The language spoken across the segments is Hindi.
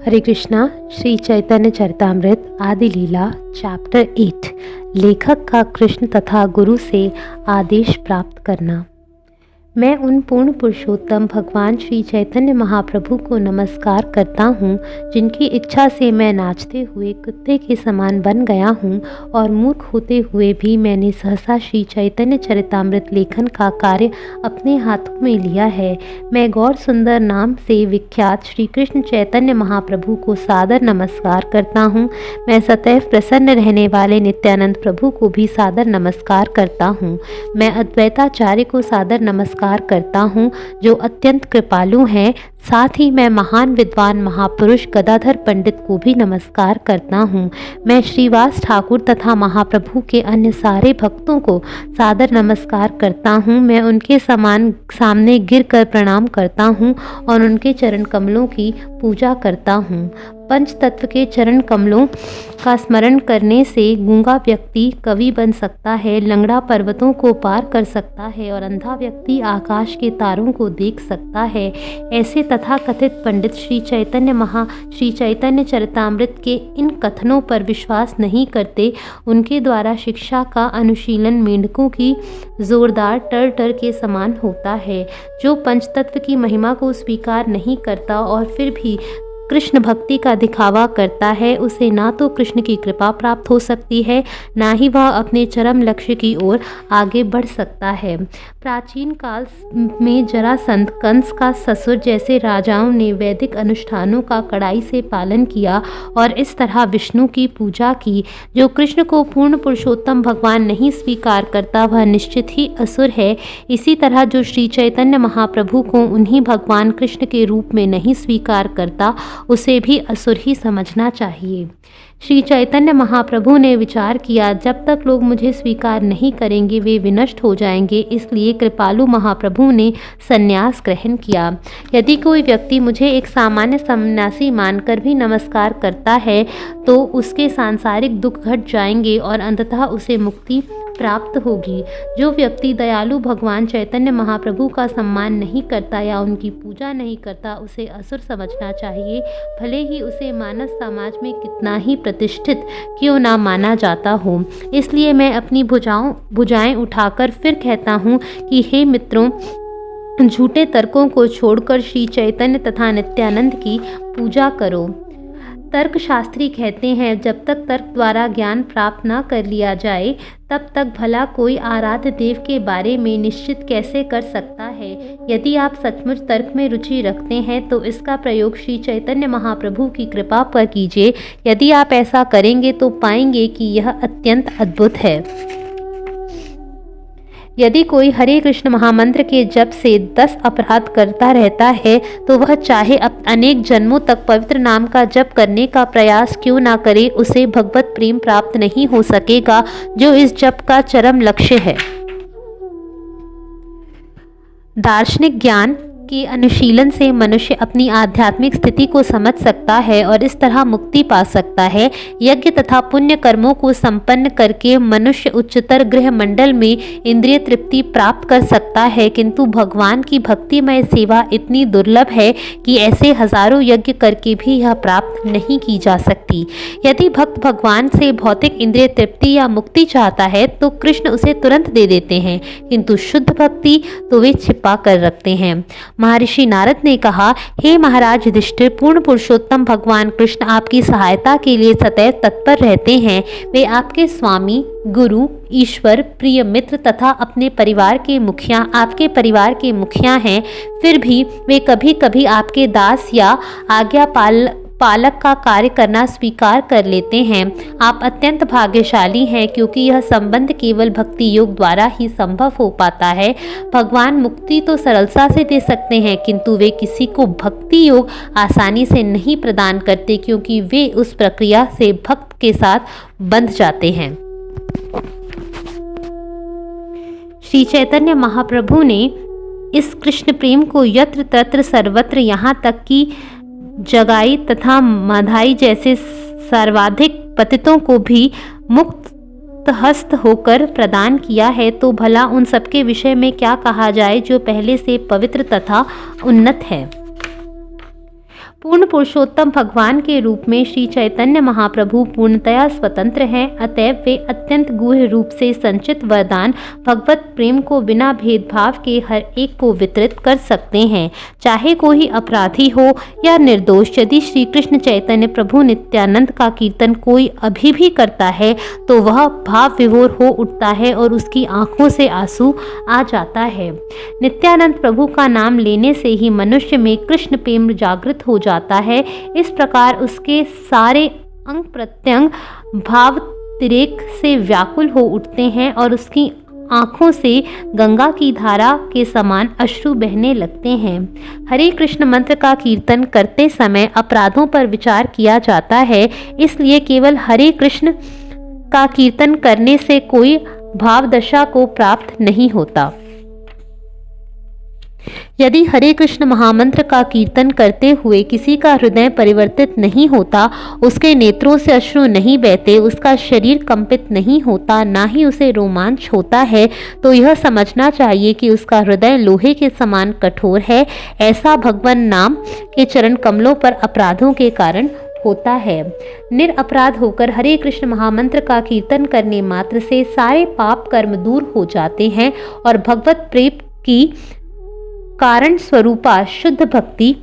हरे कृष्णा। श्री चैतन्य चरितामृत आदि लीला चैप्टर 8। लेखक का कृष्ण तथा गुरु से आदेश प्राप्त करना। मैं उन पूर्ण पुरुषोत्तम भगवान श्री चैतन्य महाप्रभु को नमस्कार करता हूँ, जिनकी इच्छा से मैं नाचते हुए कुत्ते के समान बन गया हूँ और मूर्ख होते हुए भी मैंने सहसा श्री चैतन्य चरितामृत लेखन का कार्य अपने हाथों में लिया है। मैं गौर सुंदर नाम से विख्यात श्री कृष्ण चैतन्य महाप्रभु को सादर नमस्कार करता हूँ। मैं सदैव प्रसन्न रहने वाले नित्यानंद प्रभु को भी सादर नमस्कार करता हूँ। मैं अद्वैताचार्य को सादर नमस्कार करता हूँ, जो अत्यंत कृपालु हैं। साथ ही मैं महान विद्वान महापुरुष गदाधर पंडित को भी नमस्कार करता हूँ। मैं श्रीवास ठाकुर तथा महाप्रभु के अन्य सारे भक्तों को सादर नमस्कार करता हूँ। मैं उनके सामने गिर कर प्रणाम करता हूँ और उनके चरण कमलों की पूजा करता हूँ। पंच तत्व के चरण कमलों का स्मरण करने से गूंगा व्यक्ति कवि बन सकता है, लंगड़ा पर्वतों को पार कर सकता है और अंधा व्यक्ति आकाश के तारों को देख सकता है। ऐसे तथा कथित पंडित श्री चैतन्य चरितामृत के इन कथनों पर विश्वास नहीं करते। उनके द्वारा शिक्षा का अनुशीलन मेंढकों की जोरदार टर के समान होता है। जो पंचतत्व की महिमा को स्वीकार नहीं करता और फिर भी कृष्ण भक्ति का दिखावा करता है, उसे ना तो कृष्ण की कृपा प्राप्त हो सकती है, ना ही वह अपने चरम लक्ष्य की ओर आगे बढ़ सकता है। प्राचीन काल में जरासंध, कंस का ससुर जैसे राजाओं ने वैदिक अनुष्ठानों का कड़ाई से पालन किया और इस तरह विष्णु की पूजा की। जो कृष्ण को पूर्ण पुरुषोत्तम भगवान नहीं स्वीकार करता, वह निश्चित ही असुर है। इसी तरह जो श्री चैतन्य महाप्रभु को उन्हीं भगवान कृष्ण के रूप में नहीं स्वीकार करता, उसे भी असुर ही समझना चाहिए। श्री चैतन्य महाप्रभु ने विचार किया, जब तक लोग मुझे स्वीकार नहीं करेंगे वे विनष्ट हो जाएंगे। इसलिए कृपालु महाप्रभु ने संन्यास ग्रहण किया। यदि कोई व्यक्ति मुझे एक सामान्य सन्यासी मानकर भी नमस्कार करता है तो उसके सांसारिक दुख घट जाएंगे और अंततः उसे मुक्ति प्राप्त होगी। जो व्यक्ति दयालु भगवान चैतन्य महाप्रभु का सम्मान नहीं करता या उनकी पूजा नहीं करता, उसे असुर समझना चाहिए, भले ही उसे मानव समाज में कितना ही प्रतिष्ठित क्यों ना माना जाता हो। इसलिए मैं अपनी भुजाएं उठाकर फिर कहता हूँ कि हे मित्रों, झूठे तर्कों को छोड़कर श्री चैतन्य तथा नित्यानंद की पूजा करो। तर्कशास्त्री कहते हैं, जब तक तर्क द्वारा ज्ञान प्राप्त न कर लिया जाए तब तक भला कोई आराध्य देव के बारे में निश्चित कैसे कर सकता है। यदि आप सचमुच तर्क में रुचि रखते हैं तो इसका प्रयोग श्री चैतन्य महाप्रभु की कृपा पर कीजिए। यदि आप ऐसा करेंगे तो पाएंगे कि यह अत्यंत अद्भुत है। यदि कोई हरे कृष्ण महामंत्र के जप से 10 अपराध करता रहता है तो वह चाहे अनेक जन्मों तक पवित्र नाम का जप करने का प्रयास क्यों ना करे, उसे भगवत प्रेम प्राप्त नहीं हो सकेगा, जो इस जप का चरम लक्ष्य है। दार्शनिक ज्ञान के अनुशीलन से मनुष्य अपनी आध्यात्मिक स्थिति को समझ सकता है और इस तरह मुक्ति पा सकता है। यज्ञ तथा पुण्य कर्मों को संपन्न करके मनुष्य उच्चतर गृह मंडल में इंद्रिय तृप्ति प्राप्त कर सकता है, किंतु भगवान की भक्तिमय सेवा इतनी दुर्लभ है कि ऐसे हजारों यज्ञ करके भी यह प्राप्त नहीं की जा सकती। यदि भक्त भगवान से भौतिक इंद्रिय तृप्ति या मुक्ति चाहता है तो कृष्ण उसे तुरंत दे देते हैं, किंतु शुद्ध भक्ति तो वे छिपा कर रखते हैं। महर्षि नारद ने कहा, हे महाराज युधिष्ठिर, पूर्ण पुरुषोत्तम भगवान कृष्ण आपकी सहायता के लिए सदैव तत्पर रहते हैं। वे आपके स्वामी, गुरु, ईश्वर, प्रिय मित्र तथा आपके परिवार के मुखिया हैं। फिर भी वे कभी कभी आपके दास या आज्ञा पालक का कार्य करना स्वीकार कर लेते हैं। आप अत्यंत भाग्यशाली हैं, क्योंकि यह संबंध केवल भक्ति योग द्वारा ही संभव हो पाता है। भगवान मुक्ति तो सरलता से दे सकते हैं, किंतु वे किसी को भक्ति योग आसानी से नहीं प्रदान करते, क्योंकि वे उस प्रक्रिया से भक्त के साथ बंध जाते हैं। श्री चैतन्य महाप्रभु ने इस कृष्ण प्रेम को यत्र तत्र सर्वत्र, यहाँ तक कि जगाई तथा माधाई जैसे सर्वाधिक पतितों को भी मुक्त हस्त होकर प्रदान किया है, तो भला उन सबके विषय में क्या कहा जाए जो पहले से पवित्र तथा उन्नत है। पूर्ण पुरुषोत्तम भगवान के रूप में श्री चैतन्य महाप्रभु पूर्णतया स्वतंत्र हैं, अतएव वे अत्यंत गूढ़ रूप से संचित वरदान भगवत प्रेम को बिना भेदभाव के हर एक को वितरित कर सकते हैं, चाहे कोई अपराधी हो या निर्दोष। यदि श्री कृष्ण चैतन्य प्रभु नित्यानंद का कीर्तन कोई अभी भी करता है तो वह भाव विभोर हो उठता है और उसकी आंखों से आंसू आ जाता है। नित्यानंद प्रभु का नाम लेने से ही मनुष्य में कृष्ण प्रेम जागृत हो जाता है। इस प्रकार उसके सारे अंग प्रत्यंग भावातिरेक से व्याकुल हो उठते हैं और उसकी आँखों से गंगा की धारा के समान अश्रु बहने लगते हैं। हरे कृष्ण मंत्र का कीर्तन करते समय अपराधों पर विचार किया जाता है, इसलिए केवल हरे कृष्ण का कीर्तन करने से कोई भावदशा को प्राप्त नहीं होता। यदि हरे कृष्ण महामंत्र का कीर्तन करते हुए किसी का हृदय परिवर्तित नहीं होता, उसके नेत्रों से अश्रु नहीं बहते, उसका शरीर कंपित नहीं होता, ना ही उसे रोमांच होता है, तो यह समझना चाहिए कि उसका हृदय लोहे के समान कठोर है। ऐसा भगवान नाम के चरण कमलों पर अपराधों के कारण होता है। निरपराध होकर हरे कृष्ण महामंत्र का कीर्तन करने मात्र से सारे पाप कर्म दूर हो जाते हैं और भगवत प्रेम की कारण स्वरूपा शुद्ध भक्ति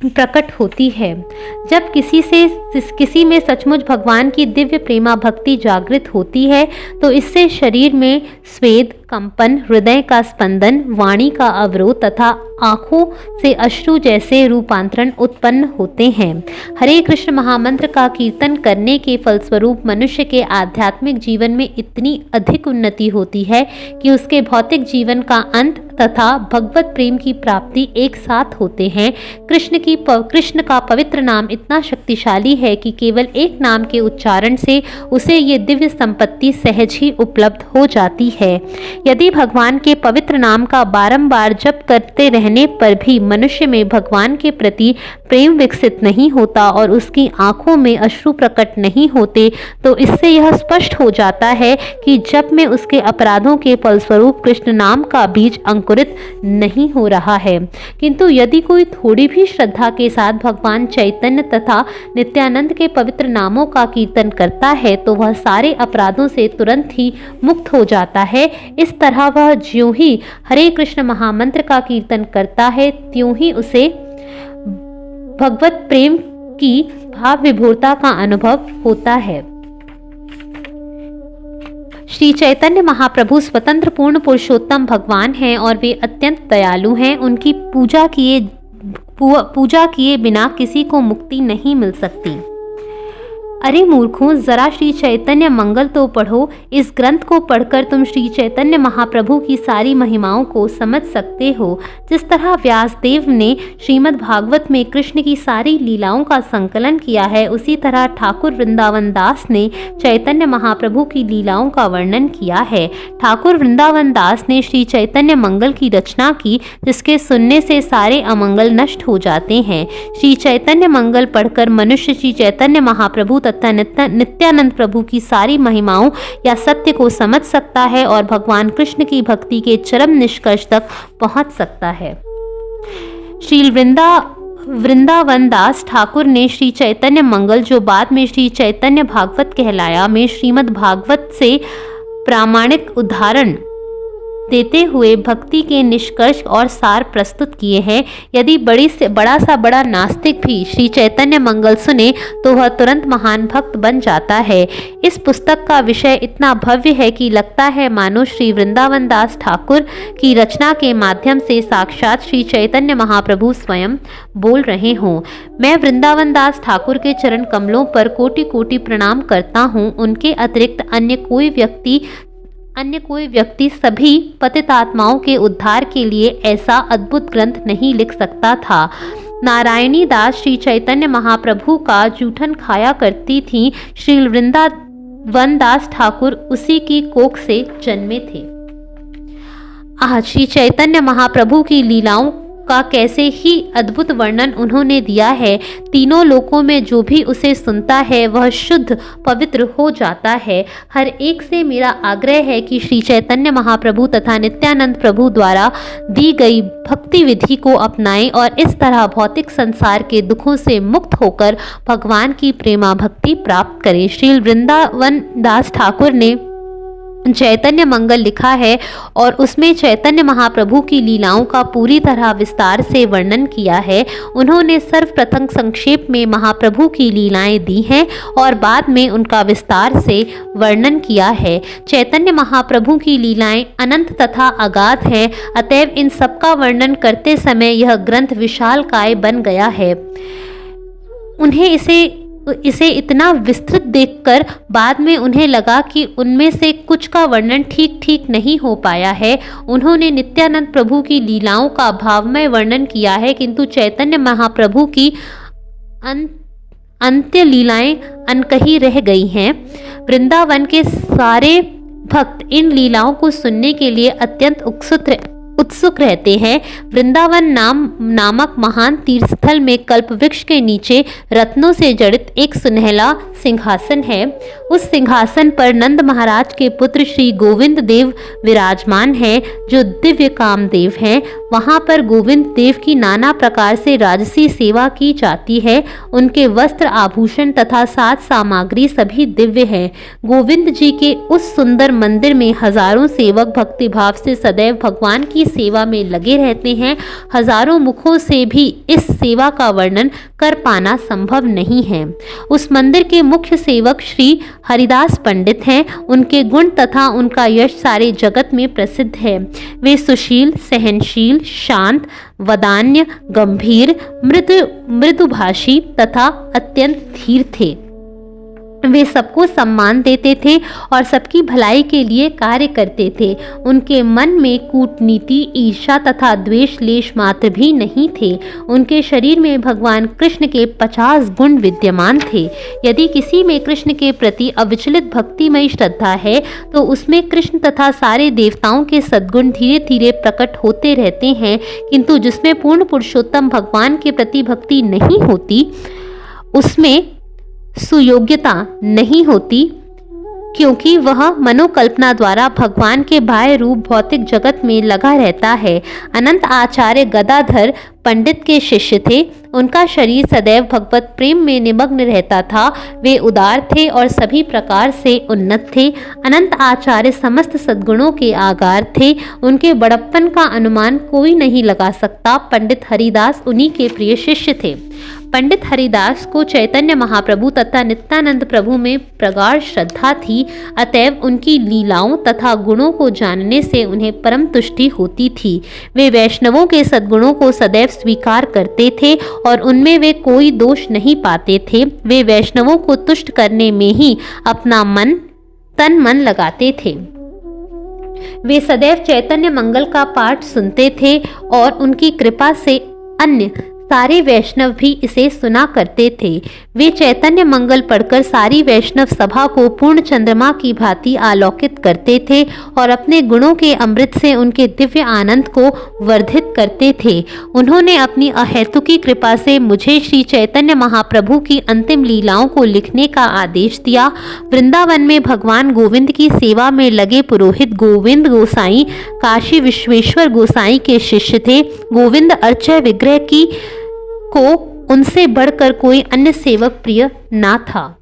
प्रकट होती है। जब किसी में सचमुच भगवान की दिव्य प्रेमा भक्ति जागृत होती है तो इससे शरीर में स्वेद, कंपन, हृदय का स्पंदन, वाणी का अवरोध तथा आँखों से अश्रु जैसे रूपांतरण उत्पन्न होते हैं। हरे कृष्ण महामंत्र का कीर्तन करने के फलस्वरूप मनुष्य के आध्यात्मिक जीवन में इतनी अधिक उन्नति होती है कि उसके भौतिक जीवन का अंत तथा भगवत प्रेम की प्राप्ति एक साथ होते हैं। कृष्ण का पवित्र नाम इतना शक्तिशाली है कि केवल एक नाम के उच्चारण से उसे ये दिव्य संपत्ति सहज ही उपलब्ध हो जाती है। यदि भगवान के पवित्र नाम का बारंबार जप करते रहने पर भी मनुष्य में भगवान के प्रति प्रेम विकसित नहीं होता और उसकी आंखों में अश्रु प्रकट नहीं होते, तो इससे यह स्पष्ट हो जाता है कि जप में उसके अपराधों के फलस्वरूप कृष्ण नाम का बीज अंकुरित नहीं हो रहा है। किंतु यदि कोई थोड़ी भी श्रद्धा के साथ भगवान चैतन्य तथा नित्यानंद के पवित्र नामों का कीर्तन करता है तो वह सारे अपराधों से तुरंत ही मुक्त हो जाता है। इस तरह वह ज्यों ही हरे कृष्ण महामंत्र का कीर्तन करता है त्यों ही उसे भगवत प्रेम की भाव विभोरता का अनुभव होता है। श्री चैतन्य महाप्रभु स्वतंत्र पूर्ण पुरुषोत्तम भगवान हैं और वे अत्यंत दयालु हैं। उनकी पूजा किए बिना किसी को मुक्ति नहीं मिल सकती। अरे मूर्खों, जरा श्री चैतन्य मंगल तो पढ़ो। इस ग्रंथ को पढ़कर तुम श्री चैतन्य महाप्रभु की सारी महिमाओं को समझ सकते हो। जिस तरह व्यासदेव ने श्रीमद् भागवत में कृष्ण की सारी लीलाओं का संकलन किया है, उसी तरह ठाकुर वृंदावन दास ने चैतन्य महाप्रभु की लीलाओं का वर्णन किया है। ठाकुर वृंदावन दास ने श्री चैतन्य मंगल की रचना की, जिसके सुनने से सारे अमंगल नष्ट हो जाते हैं। श्री चैतन्य मंगल पढ़कर मनुष्य श्री चैतन्य महाप्रभु तथा नित्यानंद प्रभु की सारी महिमाओं या सत्य को समझ सकता है और भगवान कृष्ण की भक्ति के चरम निष्कर्ष तक पहुंच सकता है। श्री वृंदावन दास ठाकुर ने श्री चैतन्य मंगल, जो बाद में श्री चैतन्य भागवत कहलाया, में श्रीमद् भागवत से प्रामाणिक उदाहरण देते हुए भक्ति के निष्कर्ष और सार प्रस्तुत किए हैं। यदि बड़ा नास्तिक भी श्री चैतन्य मंगल सुने तो वह तुरंत महान भक्त बन जाता है। इस पुस्तक का विषय इतना भव्य है कि लगता है मानो श्री वृंदावन दास ठाकुर की रचना के माध्यम से साक्षात श्री चैतन्य महाप्रभु स्वयं बोल रहे हों। मैं वृंदावन दास ठाकुर के चरण कमलों पर कोटि कोटि प्रणाम करता हूँ। उनके अतिरिक्त अन्य कोई व्यक्ति सभी पतित आत्माओं के उद्धार के लिए ऐसा अद्भुत ग्रंथ नहीं लिख सकता था। नारायणी दास श्री चैतन्य महाप्रभु का जूठन खाया करती थी। श्री वृंदावन दास ठाकुर उसी की कोख से जन्मे थे। आज श्री चैतन्य महाप्रभु की लीलाओं का कैसे ही अद्भुत वर्णन उन्होंने दिया है। तीनों लोकों में जो भी उसे सुनता है वह शुद्ध पवित्र हो जाता है। हर एक से मेरा आग्रह है कि श्री चैतन्य महाप्रभु तथा नित्यानंद प्रभु द्वारा दी गई भक्ति विधि को अपनाएं और इस तरह भौतिक संसार के दुखों से मुक्त होकर भगवान की प्रेमा भक्ति प्राप्त करें। श्री वृंदावन दास ठाकुर ने चैतन्य मंगल लिखा है और उसमें चैतन्य महाप्रभु की लीलाओं का पूरी तरह विस्तार से वर्णन किया है। उन्होंने सर्वप्रथम संक्षेप में महाप्रभु की लीलाएं दी हैं और बाद में उनका विस्तार से वर्णन किया है। चैतन्य महाप्रभु की लीलाएं अनंत तथा अगाध हैं, अतएव इन सबका वर्णन करते समय यह ग्रंथ विशालकाय बन गया है। उन्हें इसे इतना विस्तृत देखकर बाद में उन्हें लगा कि उनमें से कुछ का वर्णन ठीक नहीं हो पाया है। उन्होंने नित्यानंद प्रभु की लीलाओं का भावमय वर्णन किया है, किंतु चैतन्य महाप्रभु की अंत्य लीलाएं अनकही रह गई हैं। वृंदावन के सारे भक्त इन लीलाओं को सुनने के लिए अत्यंत उत्सुक रहते हैं। वृंदावन नामक महान तीर्थस्थल में कल्प वृक्ष के नीचे रत्नों से जड़ित एक सुनहला सिंहासन है। उस सिंहासन पर नंद महाराज के पुत्र श्री गोविंद देव विराजमान हैं, जो दिव्य कामदेव हैं। वहां पर गोविंद देव की नाना प्रकार से राजसी सेवा की जाती है। उनके वस्त्र, आभूषण तथा साज सामग्री सभी दिव्य हैं। गोविंद जी के उस सुंदर मंदिर में हजारों सेवक भक्तिभाव से सदैव भगवान की सेवा में लगे रहते हैं। हजारों मुखों से भी इस सेवा का वर्णन कर पाना संभव नहीं है। उस मंदिर के मुख्य सेवक श्री हरिदास पंडित हैं। उनके गुण तथा उनका यश सारे जगत में प्रसिद्ध है। वे सुशील, सहनशील, शांत, वदान्य, गंभीर, मृदुभाषी तथा अत्यंत धीर थे। वे सबको सम्मान देते थे और सबकी भलाई के लिए कार्य करते थे। उनके मन में कूटनीति, ईर्ष्या तथा द्वेष लेश मात्र भी नहीं थे। उनके शरीर में भगवान कृष्ण के 50 गुण विद्यमान थे। यदि किसी में कृष्ण के प्रति अविचलित भक्तिमयी श्रद्धा है तो उसमें कृष्ण तथा सारे देवताओं के सद्गुण धीरे धीरे प्रकट होते रहते हैं, किंतु जिसमें पूर्ण पुरुषोत्तम भगवान के प्रति भक्ति नहीं होती उसमें सुयोग्यता नहीं होती, क्योंकि वह मनोकल्पना द्वारा भगवान के बाह्य रूप भौतिक जगत में लगा रहता है। अनंत आचार्य गदाधर पंडित के शिष्य थे। उनका शरीर सदैव भगवत प्रेम में निमग्न रहता था। वे उदार थे और सभी प्रकार से उन्नत थे। अनंत आचार्य समस्त सद्गुणों के आगार थे। उनके बड़प्पन का अनुमान कोई नहीं लगा सकता। पंडित हरिदास उन्हीं के प्रिय शिष्य थे। पंडित हरिदास को चैतन्य महाप्रभु तथा नित्यानंद प्रभु में प्रगाढ़ श्रद्धा थी, अतएव उनकी लीलाओं तथा गुणों को जानने से उन्हें परम तुष्टि होती थी। वे वैष्णवों के सद्गुणों को सदैव स्वीकार करते थे और उनमें वे कोई दोष नहीं पाते थे। वे वैष्णवों को तुष्ट करने में ही अपना तन मन लगाते थे। वे सदैव चैतन्य मंगल का पाठ सुनते थे और उनकी कृपा से अन्य सारे वैष्णव भी इसे सुना करते थे। वे चैतन्य मंगल पढ़कर सारी वैष्णव सभा को पूर्ण चंद्रमा की भांति आलोकित करते थे और अपने गुणों के अमृत से उनके दिव्य आनंद को वर्धित करते थे। उन्होंने अपनी अहेतुकी कृपा से मुझे श्री चैतन्य महाप्रभु की अंतिम लीलाओं को लिखने का आदेश दिया। वृंदावन में भगवान गोविंद की सेवा में लगे पुरोहित गोविंद गोसाई काशी विश्वेश्वर गोसाई के शिष्य थे। गोविंद अर्चय विग्रह को उनसे बढ़कर कोई अन्य सेवक प्रिय ना था।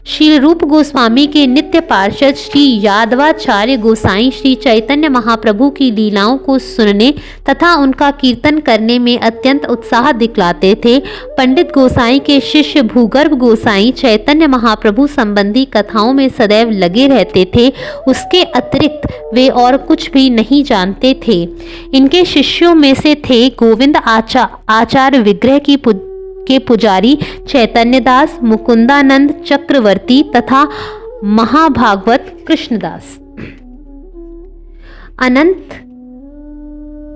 श्री रूप गोस्वामी के नित्य पार्षद श्री यादवाचार्य गोसाई श्री चैतन्य महाप्रभु की लीलाओं को सुनने तथा उनका कीर्तन करने में अत्यंत उत्साह दिखलाते थे। पंडित गोसाई के शिष्य भूगर्भ गोसाई चैतन्य महाप्रभु संबंधी कथाओं में सदैव लगे रहते थे। उसके अतिरिक्त वे और कुछ भी नहीं जानते थे। इनके शिष्यों में से थे गोविंद आचार्य विग्रह के पुजारी चैतन्यदास, मुकुंदानंद चक्रवर्ती तथा महाभागवत कृष्णदास।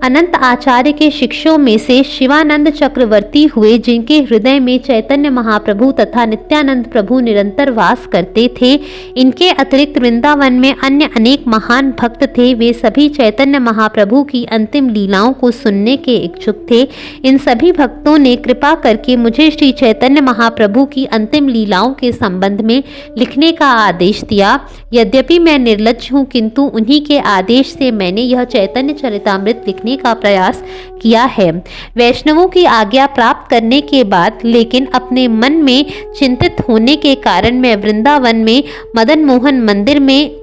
अनंत आचार्य के शिष्यों में से शिवानंद चक्रवर्ती हुए, जिनके हृदय में चैतन्य महाप्रभु तथा नित्यानंद प्रभु निरंतर वास करते थे। इनके अतिरिक्त वृंदावन में अन्य अनेक महान भक्त थे। वे सभी चैतन्य महाप्रभु की अंतिम लीलाओं को सुनने के इच्छुक थे। इन सभी भक्तों ने कृपा करके मुझे श्री चैतन्य महाप्रभु की अंतिम लीलाओं के संबंध में लिखने का आदेश दिया। यद्यपि मैं निर्लज्ज हूँ, किंतु उन्हीं के आदेश से मैंने यह चैतन्य चरितामृत लिखने का प्रयास किया है। वैष्णवों की आज्ञा प्राप्त करने के बाद, लेकिन अपने मन में चिंतित होने के कारण, मैं वृंदावन में मदन मोहन मंदिर में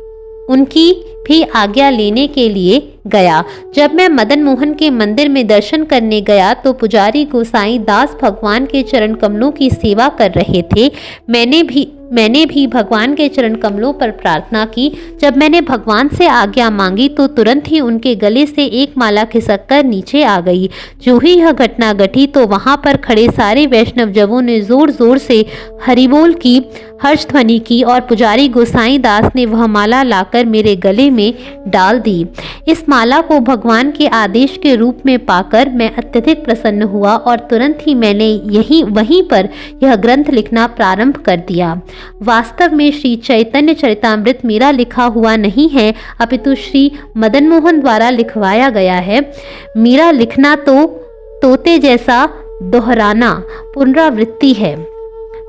उनकी भी आज्ञा लेने के लिए गया। जब मैं मदन मोहन के मंदिर में दर्शन करने गया तो पुजारी गोसाई दास भगवान के चरण कमलों की सेवा कर रहे थे। मैंने भी भगवान के चरण कमलों पर प्रार्थना की। जब मैंने भगवान से आज्ञा मांगी तो तुरंत ही उनके गले से एक माला खिसक कर नीचे आ गई। जो ही यह घटना घटी तो वहां पर खड़े सारे वैष्णव जवों ने जोर जोर से हरिबोल की हर्ष ध्वनि की और पुजारी गोसाई दास ने वह माला लाकर मेरे गले में डाल दी। इस माला को भगवान के आदेश के रूप में पाकर मैं अत्यधिक प्रसन्न हुआ और तुरंत ही मैंने वहीं पर यह ग्रंथ लिखना प्रारंभ कर दिया। वास्तव में श्री चैतन्य चरितामृत मेरा लिखा हुआ नहीं है, अपितु श्री मदन मोहन द्वारा लिखवाया गया है। मेरा लिखना तो तोते जैसा दोहराना पुनरावृत्ति है।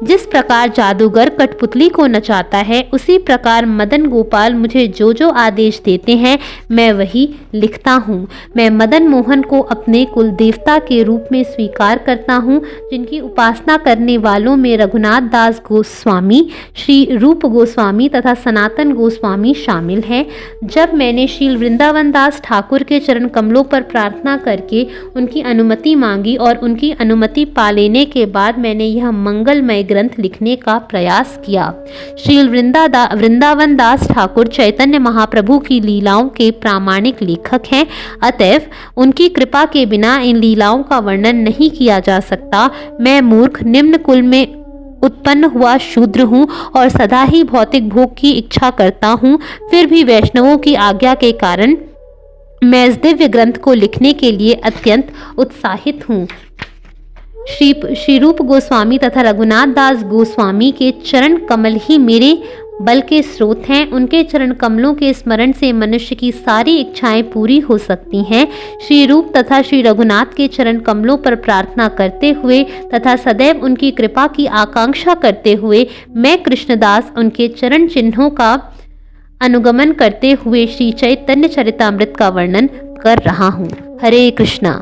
जिस प्रकार जादूगर कठपुतली को नचाता है, उसी प्रकार मदन गोपाल मुझे जो जो आदेश देते हैं मैं वही लिखता हूँ। मैं मदन मोहन को अपने कुल देवता के रूप में स्वीकार करता हूँ, जिनकी उपासना करने वालों में रघुनाथ दास गोस्वामी, श्री रूप गोस्वामी तथा सनातन गोस्वामी शामिल हैं। जब मैंने श्री वृंदावन दास ठाकुर के चरण कमलों पर प्रार्थना करके उनकी अनुमति मांगी और उनकी अनुमति पा लेने के बाद मैंने यह मंगलमय ग्रंथ लिखने का प्रयास किया। श्री वृंदावन दास ठाकुर चैतन्य महाप्रभु की लीलाओं के प्रामाणिक लेखक हैं, अतएव उनकी कृपा के बिना इन लीलाओं का वर्णन नहीं किया जा सकता। मैं मूर्ख निम्न कुल में उत्पन्न हुआ शूद्र हूँ और सदा ही भौतिक भोग की इच्छा करता हूँ। फिर भी वैष्णवों की आज्ञा के कारण मैं इस दिव्य ग्रंथ को लिखने के लिए अत्यंत उत्साहित हूँ। श्री रूप गोस्वामी तथा रघुनाथ दास गोस्वामी के चरण कमल ही मेरे बल के स्रोत हैं। उनके चरण कमलों के स्मरण से मनुष्य की सारी इच्छाएं पूरी हो सकती हैं। श्री रूप तथा श्री रघुनाथ के चरण कमलों पर प्रार्थना करते हुए तथा सदैव उनकी कृपा की आकांक्षा करते हुए मैं कृष्णदास उनके चरण चिन्हों का अनुगमन करते हुए श्री चैतन्य चरितामृत का वर्णन कर रहा हूँ। हरे कृष्णा।